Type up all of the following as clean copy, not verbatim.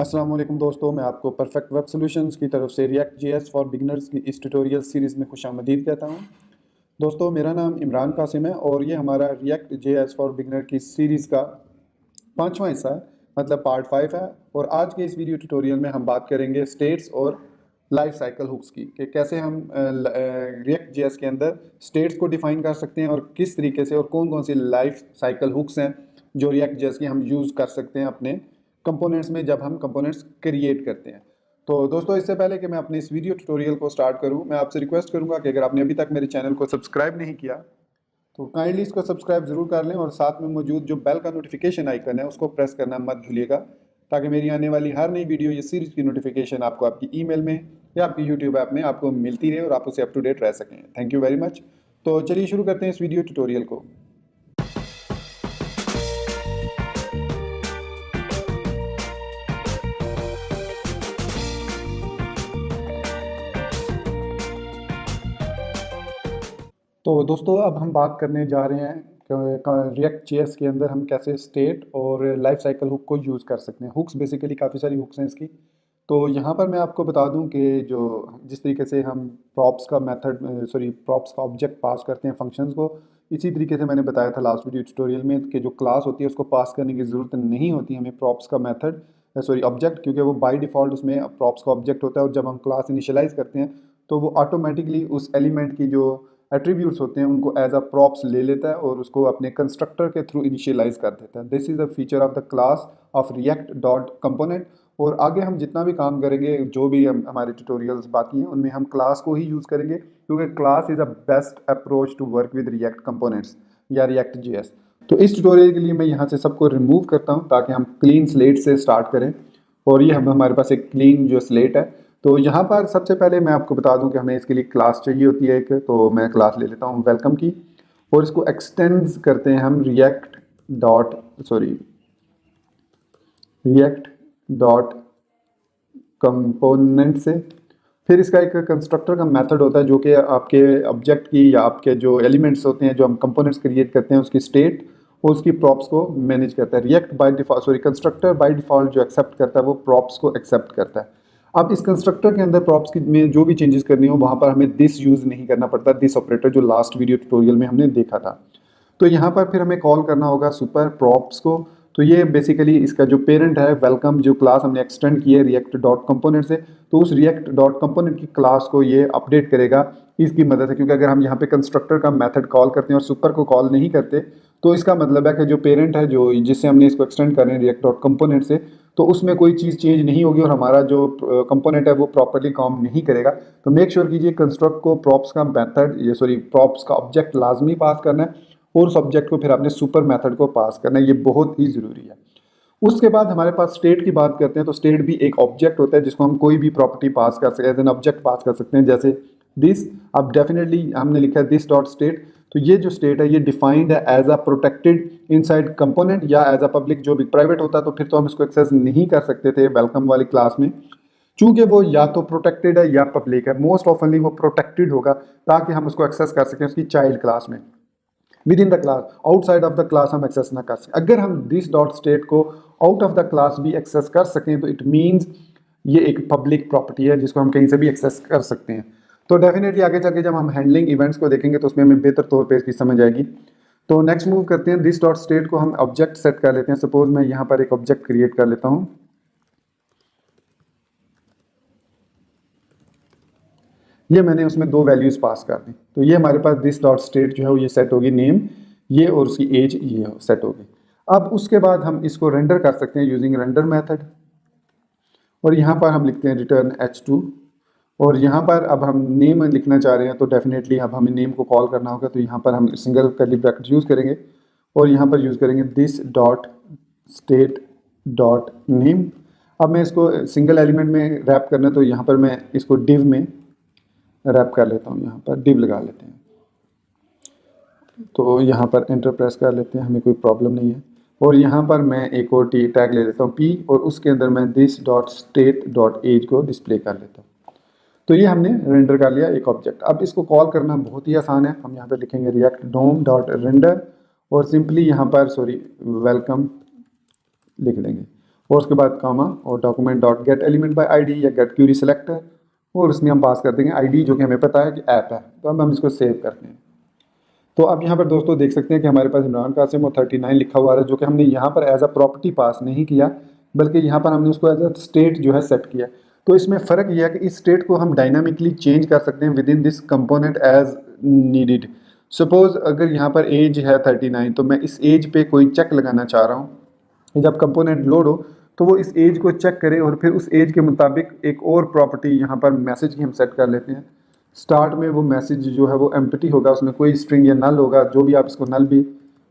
अस्सलाम वालेकुम दोस्तों, मैं आपको परफेक्ट वेब सॉल्यूशंस की तरफ से रिएक्ट जेएस फॉर बिगनर्स की इस ट्यूटोरियल सीरीज़ में खुशामदीद कहता हूं। दोस्तों, मेरा नाम इमरान कासिम है और ये हमारा रिएक्ट जेएस फॉर बिगनर की सीरीज़ का पांचवा हिस्सा है, मतलब पार्ट 5 है। और आज के इस वीडियो ट्यूटोरियल में हम बात करेंगे स्टेट्स और लाइफ साइकिल हुक्स की, कि कैसे हम रिएक्ट जेएस के अंदर स्टेट्स को डिफाइन कर सकते हैं और किस तरीके से और कौन कौन सी लाइफ साइकिल हुक्स हैं जो रिएक्ट जेएस की हम यूज़ कर सकते हैं अपने कंपोनेंट्स में जब हम कंपोनेंट्स क्रिएट करते हैं। तो दोस्तों, इससे पहले कि मैं अपने इस वीडियो ट्यूटोरियल को स्टार्ट करूं, मैं आपसे रिक्वेस्ट करूंगा कि अगर आपने अभी तक मेरे चैनल को सब्सक्राइब नहीं किया तो काइंडली इसको सब्सक्राइब जरूर कर लें और साथ में मौजूद जो बेल का नोटिफिकेशन आइकन है उसको प्रेस करना मत भूलिएगा, ताकि मेरी आने वाली हर नई वीडियो या सीरीज की नोटिफिकेशन आपको आपकी ईमेल में या आपकी यूट्यूब ऐप में आपको मिलती रहे और आप उसे अप टू डेट रह सकें। Thank you very much. तो चलिए शुरू करते हैं इस वीडियो ट्यूटोरियल को। तो दोस्तों, अब हम बात करने जा रहे हैं कि रिएक्ट जेएस के अंदर हम कैसे स्टेट और लाइफ साइकिल हुक को यूज़ कर सकते हैं। हुक्स बेसिकली काफ़ी सारी हुक्स हैं इसकी। तो यहाँ पर मैं आपको बता दूं कि जो जिस तरीके से हम प्रॉप्स का ऑब्जेक्ट पास करते हैं फंक्शंस को, इसी तरीके से मैंने बताया था लास्ट वीडियो ट्यूटोरियल में कि जो क्लास होती है उसको पास करने की ज़रूरत नहीं होती हमें प्रॉप्स का ऑब्जेक्ट, क्योंकि वो बाय डिफ़ॉल्ट उसमें प्रॉप्स का ऑब्जेक्ट होता है। और जब हम क्लास इनिशियलाइज़ करते हैं तो वो ऑटोमेटिकली उस एलिमेंट की जो एट्रीब्यूट्स होते हैं उनको एज अ प्रॉप्स ले लेता है और उसको अपने कंस्ट्रक्टर के थ्रू इनिशियलाइज कर देता है। This is a feature of the class of react dot component. और आगे हम जितना भी काम करेंगे, जो भी हमारे ट्यूटोरियल्स बाकी हैं, उनमें हम क्लास को ही यूज़ करेंगे, क्योंकि class is a best approach to work with React components या रिएक्ट जेएस। तो इस ट्यूटोरियल के लिए मैं यहाँ से सबको रिमूव करता हूँ ताकि हम क्लीन स्लेट से स्टार्ट करें। और ये हमारे पास एक क्लीन जो स्लेट है। तो यहाँ पर सबसे पहले मैं आपको बता दूं कि हमें इसके लिए क्लास चाहिए होती है एक, तो मैं क्लास ले लेता हूँ वेलकम की और इसको एक्सटेंड करते हैं हम रिएक्ट डॉट कंपोनेंट से। फिर इसका एक कंस्ट्रक्टर का मेथड होता है जो कि आपके ऑब्जेक्ट की या आपके जो एलिमेंट्स होते हैं जो हम कंपोनेंट्स क्रिएट करते हैं उसकी स्टेट और उसकी प्रॉप्स को मैनेज करता है। React by default constructor by default जो एक्सेप्ट करता है वो प्रॉप्स को एक्सेप्ट करता है। अब इस कंस्ट्रक्टर के अंदर प्रॉप्स की में जो भी चेंजेस करनी हो वहाँ पर हमें दिस यूज़ नहीं करना पड़ता, दिस ऑपरेटर जो लास्ट वीडियो ट्यूटोरियल में हमने देखा था। तो यहाँ पर फिर हमें कॉल करना होगा सुपर प्रॉप्स को। तो ये बेसिकली इसका जो पेरेंट है वेलकम, जो क्लास हमने एक्सटेंड की है रिएक्ट डॉट कंपोनेंट से, तो उस रिएक्ट डॉट कंपोनेंट की क्लास को ये अपडेट करेगा इसकी मदद से। क्योंकि अगर हम यहाँ पे कंस्ट्रक्टर का मेथड कॉल करते हैं और सुपर को कॉल नहीं करते तो इसका मतलब है कि जो पेरेंट है जो जिससे हमने इसको एक्सटेंड कर रहे हैं रिएक्ट डॉट कंपोनेंट से, तो उसमें कोई चीज़ चेंज नहीं होगी और हमारा जो कंपोनेंट है वो प्रॉपरली काम नहीं करेगा। तो मेक श्योर कीजिए कंस्ट्रक्ट को प्रॉप्स का प्रॉप्स का ऑब्जेक्ट लाजमी पास करना है और उस ऑब्जेक्ट को फिर आपने सुपर मेथड को पास करना है। ये बहुत ही ज़रूरी है। उसके बाद हमारे पास स्टेट की बात करते हैं। तो स्टेट भी एक ऑब्जेक्ट होता है जिसको हम कोई भी प्रॉपर्टी पास कर सकते हैं, एज एन ऑब्जेक्ट पास कर सकते हैं, जैसे दिस। अब डेफिनेटली हमने लिखा है दिस डॉट स्टेट। तो ये जो स्टेट है ये डिफाइंड है as a protected inside component या एज अ पब्लिक। जो भी प्राइवेट होता तो फिर तो हम इसको एक्सेस नहीं कर सकते थे वेलकम वाली क्लास में, चूंकि वो या तो प्रोटेक्टेड है या पब्लिक है। मोस्ट ऑफनली वो प्रोटेक्टेड होगा ताकि हम उसको एक्सेस कर सकें उसकी चाइल्ड क्लास में, with in the class. Outside of the class हम एक्सेस ना कर सकें। अगर हम दिस डॉट स्टेट को आउट ऑफ द क्लास भी एक्सेस कर सकें तो इट मीन्स ये एक पब्लिक प्रॉपर्टी है जिसको हम कहीं से भी एक्सेस कर सकते हैं। तो डेफिनेटली आगे चल के जब हम हैंडलिंग इवेंट्स को देखेंगे तो उसमें हमें बेहतर तौर पे इसकी समझ आएगी। तो नेक्स्ट मूव करते हैं, दिस डॉट स्टेट को हम ऑब्जेक्ट सेट कर लेते हैं। सपोज मैं यहाँ पर एक ऑब्जेक्ट क्रिएट कर लेता हूँ। ये मैंने उसमें दो वैल्यूज पास कर दी। तो ये हमारे पास दिस डॉट स्टेट जो है वो ये सेट होगी, नेम ये और उसकी एज ये सेट होगी। अब उसके बाद हम इसको रेंडर कर सकते हैं यूजिंग रेंडर मेथड और यहाँ पर हम लिखते हैं रिटर्न h2। और यहाँ पर अब हम नेम लिखना चाह रहे हैं तो डेफिनेटली अब हमें नेम को कॉल करना होगा। तो यहाँ पर हम सिंगल कर्ली ब्रैकेट यूज़ करेंगे और यहाँ पर यूज़ करेंगे this dot state dot name. अब मैं इसको सिंगल एलिमेंट में रैप करना है तो यहाँ पर मैं इसको डिव में रैप कर लेता हूँ, यहाँ पर डिव लगा लेते हैं। तो यहाँ पर एंटर प्रेस कर लेते हैं, हमें कोई प्रॉब्लम नहीं है। और यहाँ पर मैं एक और टी टैग ले लेता हूँ पी और उसके अंदर मैं this dot state dot age को डिस्प्ले कर लेता हूँ। तो ये हमने रेंडर कर लिया एक ऑब्जेक्ट। अब इसको कॉल करना बहुत ही आसान है। हम यहाँ पर लिखेंगे रिएक्ट डोम डॉट रेंडर और सिंपली यहाँ पर वेलकम लिख देंगे और उसके बाद कामा और document dot gate element by ID या गेट क्यूरी सेलेक्टर, और उसमें हम पास कर देंगे आईडी जो कि हमें पता है कि ऐप है। तो अब हम इसको सेव करते हैं। तो अब यहाँ पर दोस्तों देख सकते हैं कि हमारे पास इमरान कासिम और 39 लिखा हुआ है, जो कि हमने यहाँ पर एज अ प्रॉपर्टी पास नहीं किया, बल्कि यहाँ पर हमने उसको एज अ स्टेट जो है सेट किया। तो इसमें फ़र्क यह है कि इस स्टेट को हम डायनामिकली चेंज कर सकते हैं within this component as needed. Suppose अगर यहाँ पर एज है 39, तो मैं इस एज पे कोई चेक लगाना चाह रहा हूँ। जब कंपोनेंट लोड हो तो वो इस एज को चेक करे और फिर उस एज के मुताबिक एक और प्रॉपर्टी यहाँ पर मैसेज की हम सेट कर लेते हैं। स्टार्ट में वो मैसेज जो है वो एम्प्टी होगा, उसमें कोई स्ट्रिंग या नल होगा, जो भी आप इसको नल भी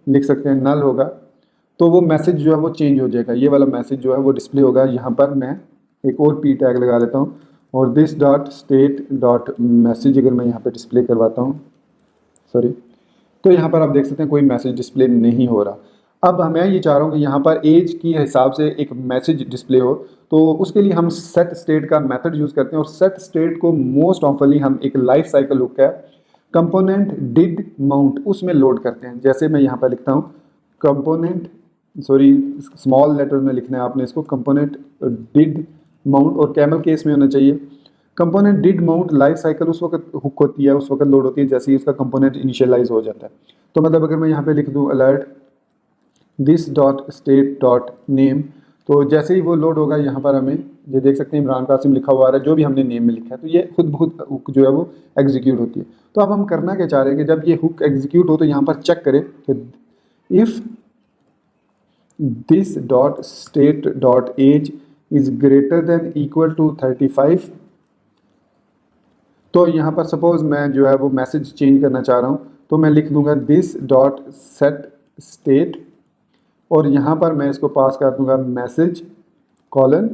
लिख सकते हैं, नल होगा। तो वो मैसेज जो है वो चेंज हो जाएगा, ये वाला मैसेज जो है वो डिस्प्ले होगा। यहाँ पर मैं एक और पी टैग लगा लेता हूँ और this dot state dot message अगर मैं यहाँ पर डिस्प्ले करवाता हूँ, सॉरी, तो यहाँ पर आप देख सकते हैं कोई मैसेज डिस्प्ले नहीं हो रहा। अब मैं ये चाह रहा हूँ कि यहाँ पर एज की हिसाब से एक मैसेज डिस्प्ले हो, तो उसके लिए हम सेट स्टेट का मेथड यूज़ करते हैं। और सेट स्टेट को मोस्ट ऑफनली हम एक लाइफ साइकिल हुक है कंपोनेंट डिड माउंट उसमें लोड करते हैं। जैसे मैं यहाँ पर लिखता हूँ कंपोनेंट, सॉरी स्मॉल लेटर में लिखना है आपने इसको, कंपोनेंट डिड माउंट, और कैमल केस में होना चाहिए। Component did mount life cycle उस वक्त हुक होती है, उस वक्त लोड होती है जैसे ही उसका कंपोनेंट इनिशियलाइज हो जाता है। तो मतलब अगर मैं यहाँ पे लिख दूँ alert this dot state dot name, तो जैसे ही वो लोड होगा यहाँ पर हमें ये देख सकते हैं इमरान कासिम लिखा हुआ है, जो भी हमने नेम में लिखा है, तो ये खुद बहुत हुक जो है वो एग्जीक्यूट होती है। तो अब हम करना क्या चाह रहे हैं कि जब ये हुक एग्जीक्यूट हो तो यहाँ पर चेक करें कि if this dot state dot age is greater than equal to 35। तो यहाँ पर सपोज मैं जो है वो मैसेज चेंज करना चाह रहा हूँ, तो मैं लिख दूंगा दिस डॉट सेट स्टेट, और यहाँ पर मैं इसको पास कर दूंगा message colon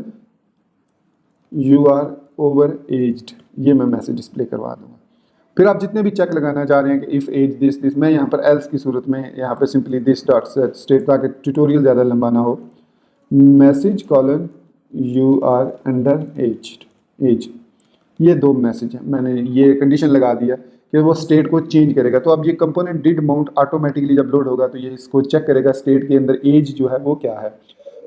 you are over aged, ये मैं मैसेज डिस्प्ले करवा दूंगा। फिर आप जितने भी चेक लगाना चाह रहे हैं कि इफ़ एज दिस दिस, मैं यहाँ पर एल्स की सूरत में यहाँ पर simply this dot set state, ताकि ट्यूटोरियल ज़्यादा लंबा ना हो, message colon you are under age, ये दो मैसेज हैं। मैंने ये कंडीशन लगा दिया कि वो स्टेट को चेंज करेगा। तो अब ये कंपोनेंट डिड माउंट ऑटोमेटिकली जब लोड होगा तो ये इसको चेक करेगा स्टेट के अंदर एज जो है वो क्या है।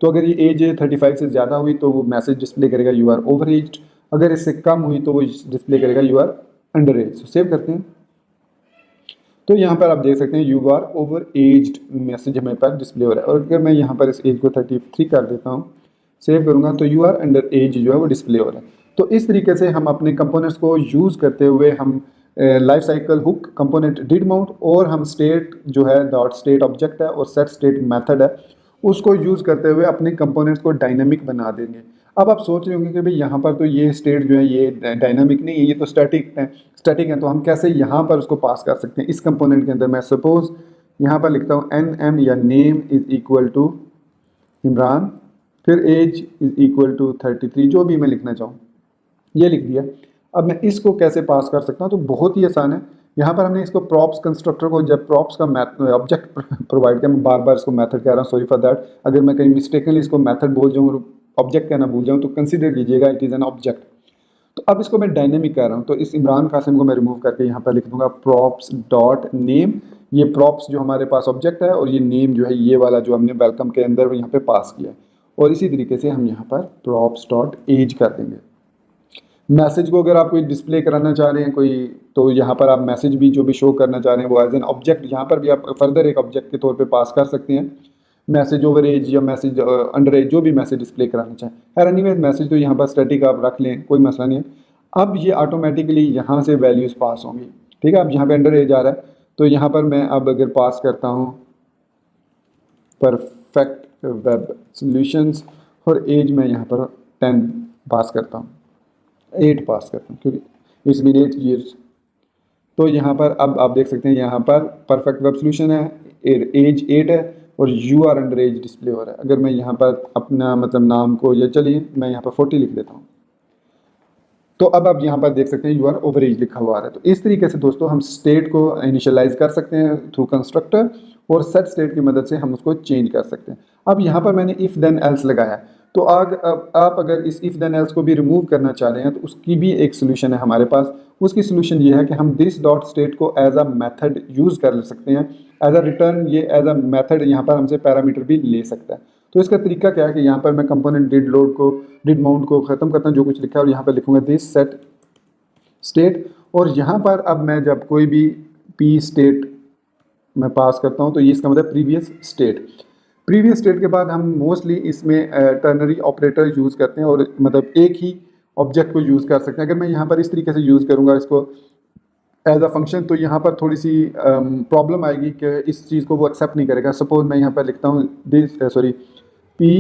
तो अगर ये एज 35 से ज़्यादा हुई तो वो मैसेज डिस्प्ले करेगा यू आर ओवर एज्ड, अगर इससे कम हुई तो वो डिस्प्ले करेगा you are under age. Save करते हैं, तो यहाँ पर आप देख सकते हैं you are over aged message हमारे पास डिस्प्ले हो रहा है। और अगर मैं यहाँ पर इस एज को 33 कर देता हूँ, सेव करूँगा, तो यू आर अंडर एज जो है वो डिस्प्ले हो रहा है। तो इस तरीके से हम अपने कंपोनेंट्स को यूज़ करते हुए हम life cycle hook, component did mount, और हम स्टेट जो है डॉट स्टेट ऑब्जेक्ट है और सेट स्टेट मेथड है, उसको यूज़ करते हुए अपने कंपोनेंट्स को डायनामिक बना देंगे। अब आप सोच रहे होंगे कि भाई यहाँ पर तो ये स्टेट जो है ये डायनामिक नहीं है, ये तो स्टैटिक है, तो हम कैसे यहाँ पर उसको पास कर सकते हैं इस कंपोनेंट के अंदर। मैं सपोज यहाँ पर लिखता हूँ NM या name is equal to Imran, फिर एज इज इक्वल टू 33, जो भी मैं लिखना चाहूँ ये लिख दिया। अब मैं इसको कैसे पास कर सकता हूँ, तो बहुत ही आसान है। यहाँ पर हमने इसको प्रॉप्स कंस्ट्रक्टर को, जब प्रॉप्स का ऑब्जेक्ट प्रोवाइड किया, मैं बार बार इसको मेथड कह रहा हूँ, सॉरी फॉर दैट, अगर मैं कहीं मिस्टेकली इसको मेथड बोल जाऊँ और ऑब्जेक्ट कहना भूल जाऊँ तो कंसिडर कीजिएगा इट इज़ एन ऑब्जेक्ट। तो अब इसको मैं डायनेमिक कर रहा हूँ, तो इस इमरान कासिम को मैं रिमूव करके यहाँ पर लिख दूंगा प्रॉप्स डॉट नेम। ये प्रॉप्स जो हमारे पास ऑब्जेक्ट है और ये नेम जो है ये वाला जो हमने वेलकम के अंदर यहाँ पे पास किया है। और इसी तरीके से हम यहाँ पर प्रॉप्स डॉट एज कर देंगे। मैसेज को अगर आप कोई डिस्प्ले कराना चाह रहे हैं कोई, तो यहाँ पर आप मैसेज भी जो भी शो करना चाह रहे हैं वो एज एन ऑब्जेक्ट यहाँ पर भी आप फर्दर एक ऑब्जेक्ट के तौर पे पास कर सकते हैं। मैसेज ओवर एज या मैसेज अंडर एज, जो भी मैसेज डिस्प्ले कराना चाहें। खैर एनीवेज मैसेज तो यहाँ पर स्टैटिक आप रख लें, कोई मसला नहीं है। अब ये ऑटोमेटिकली यहाँ से वैल्यूज़ पास होंगी, ठीक है। अब यहाँ पे अंडर एज आ रहा है, तो यहाँ पर मैं अब अगर पास करता हूँ परफेक्ट वेब सॉल्यूशंस, और एज में यहाँ पर 10 पास करता हूँ, 8 पास करता हूँ, क्योंकि इट्स बीन 8 ईयर्स। तो यहाँ पर अब आप देख सकते हैं यहाँ पर परफेक्ट वेब सॉल्यूशन है, एज 8 है और you are under age display हो रहा है। अगर मैं यहाँ पर अपना मतलब नाम को, या चलिए मैं यहाँ पर 40 लिख देता हूँ, तो अब आप यहाँ पर देख सकते हैं यू आर ओवर एज लिखा हुआ है। तो इस तरीके से दोस्तों हम स्टेट को इनिशियलाइज कर सकते हैं थ्रू कंस्ट्रक्टर, और सेट स्टेट की मदद से हम उसको चेंज कर सकते हैं। अब यहाँ पर मैंने इफ़ देन एल्स लगाया है, तो आप अगर इस इफ़ देन एल्स को भी रिमूव करना चाह रहे हैं तो उसकी भी एक सोल्यूशन है हमारे पास। उसकी सोल्यूशन ये है कि हम दिस डॉट स्टेट को एज अ मेथड यूज़ कर सकते हैं, एज अ रिटर्न, ये एज अ मेथड यहाँ पर हमसे पैरामीटर भी ले सकता है। तो इसका तरीका क्या है कि यहाँ पर मैं कंपोनेंट डिड माउंट को ख़त्म करता हूँ जो कुछ लिखा है, और यहाँ पर लिखूँगा दिस सेट स्टेट, और यहाँ पर अब मैं जब कोई भी पी स्टेट मैं पास करता हूँ तो ये इसका मतलब प्रीवियस स्टेट के बाद हम मोस्टली इसमें टर्नरी ऑपरेटर यूज़ करते हैं, और मतलब एक ही ऑब्जेक्ट को यूज़ कर सकते हैं। अगर मैं यहाँ पर इस तरीके से यूज़ करूँगा इसको एज अ फंक्शन, तो यहाँ पर थोड़ी सी प्रॉब्लम आएगी कि इस चीज़ को वो एक्सेप्ट नहीं करेगा। सपोज मैं यहाँ पर लिखता हूँ पी,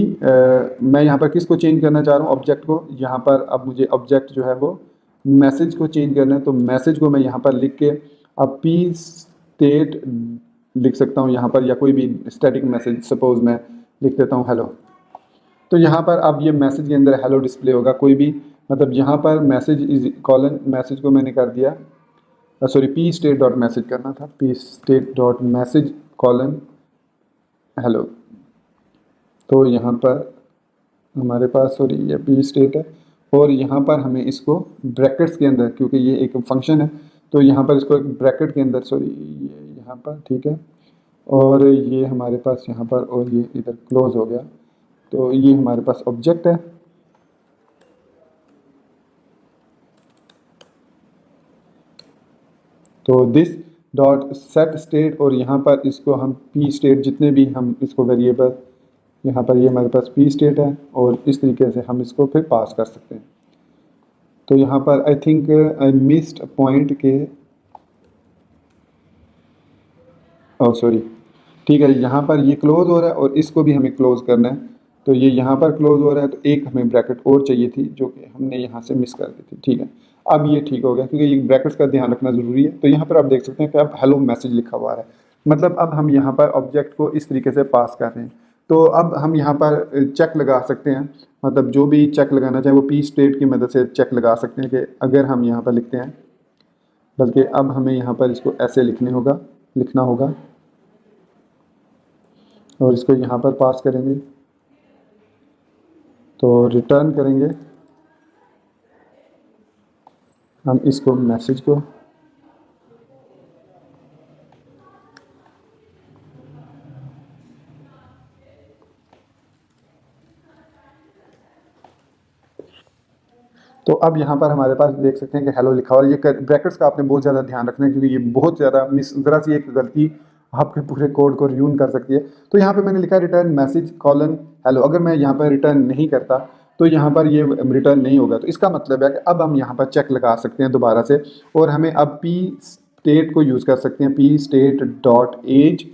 मैं यहाँ पर किसको चेंज करना चाह रहा हूँ, ऑब्जेक्ट को। यहाँ पर अब मुझे ऑब्जेक्ट जो है वो मैसेज को चेंज करना है, तो मैसेज को मैं यहाँ पर लिख के अब पी स्टेट लिख सकता हूँ यहाँ पर, या कोई भी स्टैटिक मैसेज, सपोज मैं लिख देता हूँ हेलो। तो यहाँ पर अब ये मैसेज के अंदर हेलो डिस्प्ले होगा, कोई भी मतलब यहाँ पर मैसेज इज कॉलन, मैसेज को मैंने कर दिया पी स्टेट डॉट मैसेज करना था, P state dot message colon hello. तो यहाँ पर हमारे पास ये पी स्टेट है, और यहाँ पर हमें इसको ब्रैकेट्स के अंदर, क्योंकि ये एक फंक्शन है तो यहाँ पर इसको एक ब्रैकेट के अंदर ये यहाँ पर ठीक है, और ये हमारे पास यहाँ पर, और ये इधर क्लोज हो गया। तो ये हमारे पास ऑब्जेक्ट है, तो दिस डॉट सेट स्टेट, और यहाँ पर इसको हम पी स्टेट, जितने भी हम इसको वेरिएबल, यहाँ पर ये हमारे पास पी स्टेट है, और इस तरीके से हम इसको फिर पास कर सकते हैं। तो यहाँ पर I think I missed point के, ठीक है, यहाँ पर ये क्लोज हो रहा है और इसको भी हमें क्लोज करना है। तो ये यहाँ पर क्लोज हो रहा है, तो एक हमें ब्रैकेट और चाहिए थी जो कि हमने यहाँ से मिस कर दी थी। ठीक है, अब ये ठीक हो गया, क्योंकि ये ब्रैकेट्स का ध्यान रखना ज़रूरी है। तो यहाँ पर आप देख सकते हैं कि अब हेलो मैसेज लिखा हुआ है, मतलब अब हम यहाँ पर ऑब्जेक्ट को इस तरीके से पास कर रहे हैं। तो अब हम यहाँ पर चेक लगा सकते हैं, मतलब जो भी चेक लगाना चाहे वो पी स्टेट की मदद से चेक लगा सकते हैं कि अगर हम यहाँ पर लिखते हैं, बल्कि अब हमें यहाँ पर इसको ऐसे लिखना होगा और इसको यहाँ पर पास करेंगे, तो रिटर्न करेंगे हम इसको मैसेज को, तो अब यहाँ पर हमारे पास देख सकते हैं कि हेलो लिखा हुआ है। ये ब्रैकेट्स का आपने बहुत ज़्यादा ध्यान रखना है, क्योंकि ये बहुत ज़्यादा ज़रा सी एक गलती आपके पूरे कोड को र्यून कर सकती है। तो यहाँ पे मैंने लिखा है रिटर्न मैसेज कॉलन हेलो। अगर मैं यहाँ पर रिटर्न नहीं करता तो यहाँ पर ये रिटर्न नहीं होगा। तो इसका मतलब है कि अब हम यहाँ पर चेक लगा सकते हैं दोबारा से, और हमें अब पी स्टेट को यूज़ कर सकते हैं, P state dot age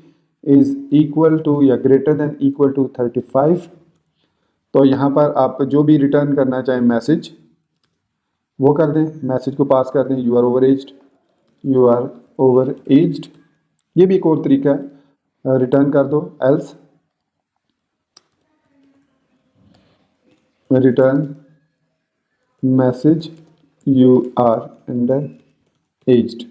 is equal to या ग्रेटर देन इक्वल टू 35। तो यहाँ पर आप जो भी रिटर्न करना चाहें मैसेज वो कर दें, मैसेज को पास कर दें यू आर ओवर एज्ड। ये भी एक और तरीका है, रिटर्न कर दो else return message you are under aged.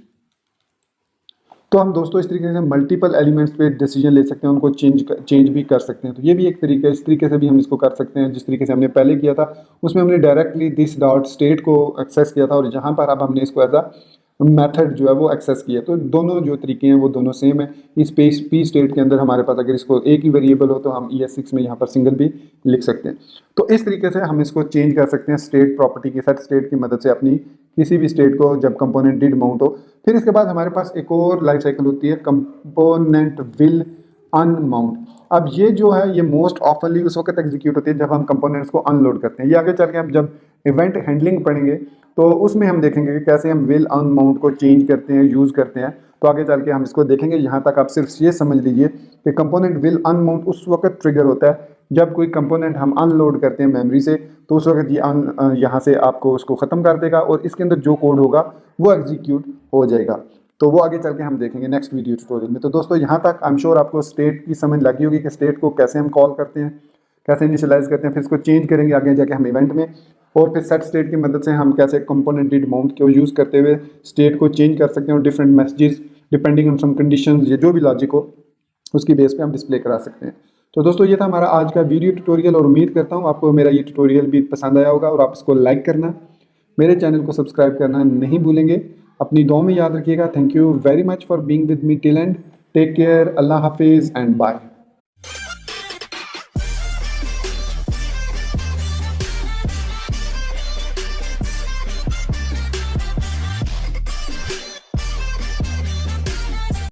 तो हम दोस्तों इस तरीके से मल्टीपल एलिमेंट्स पे डिसीजन ले सकते हैं, उनको चेंज भी कर सकते हैं। तो ये भी एक तरीका है, इस तरीके से भी हम इसको कर सकते हैं। जिस तरीके से हमने पहले किया था उसमें हमने डायरेक्टली दिस डॉट स्टेट को एक्सेस किया था, और जहाँ पर अब हमने इसको एज अ मेथड जो है वो एक्सेस किया। तो दोनों जो तरीके हैं वो दोनों सेम है। इस पी स्टेट के अंदर हमारे पास अगर इसको एक ही वेरिएबल हो तो हम ES6 में यहाँ पर सिंगल भी लिख सकते हैं। तो इस तरीके से हम इसको चेंज कर सकते हैं स्टेट प्रॉपर्टी की, सेट स्टेट की मदद से अपनी किसी भी स्टेट को, जब कंपोनेंट डिड माउंट हो। फिर इसके बाद हमारे पास एक और लाइफ साइकिल होती है, कंपोनेंट विल अनमाउंट। अब ये जो है ये मोस्ट ऑफनली उस वक्त एग्जीक्यूट होती है जब हम कंपोनेंट्स को अनलोड करते हैं। ये आगे चल के हम जब इवेंट हैंडलिंग पढ़ेंगे तो उसमें हम देखेंगे कि कैसे हम विल अनमाउंट को चेंज करते हैं, यूज़ करते हैं। तो आगे चल के हम इसको देखेंगे। यहाँ तक आप सिर्फ ये समझ लीजिए कि कंपोनेंट विल अनमाउंट उस वक्त ट्रिगर होता है जब कोई कंपोनेंट हम अनलोड करते हैं मेमोरी से, तो उस वक्त ये यहाँ से आपको उसको ख़त्म कर देगा और इसके अंदर जो कोड होगा वो एग्जीक्यूट हो जाएगा। तो वो आगे चल के हम देखेंगे नेक्स्ट वीडियो ट्यूटोरियल में। तो दोस्तों यहाँ तक आई एम श्योर आपको स्टेट की समझ लगी होगी कि स्टेट को कैसे हम कॉल करते हैं, कैसे इनिशियलाइज करते हैं, फिर इसको चेंज करेंगे आगे जाके हम इवेंट में, और फिर सेट स्टेट की मदद से हम कैसे कंपोनेंट डिड माउंट को यूज़ करते हुए स्टेट को चेंज कर सकते हैं और different messages depending on some conditions, ये जो भी लॉजिक हो उसकी बेस पे हम डिस्प्ले करा सकते हैं। तो दोस्तों ये था हमारा आज का वीडियो ट्यूटोरियल, और उम्मीद करता हूँ आपको मेरा ये ट्यूटोरियल भी पसंद आया होगा और आप इसको लाइक करना, मेरे चैनल को सब्सक्राइब करना नहीं भूलेंगे। अपनी दुआ में याद रखिएगा। Thank you very much for being with me till end. Take care, अल्लाह हाफिज़ एंड बाय।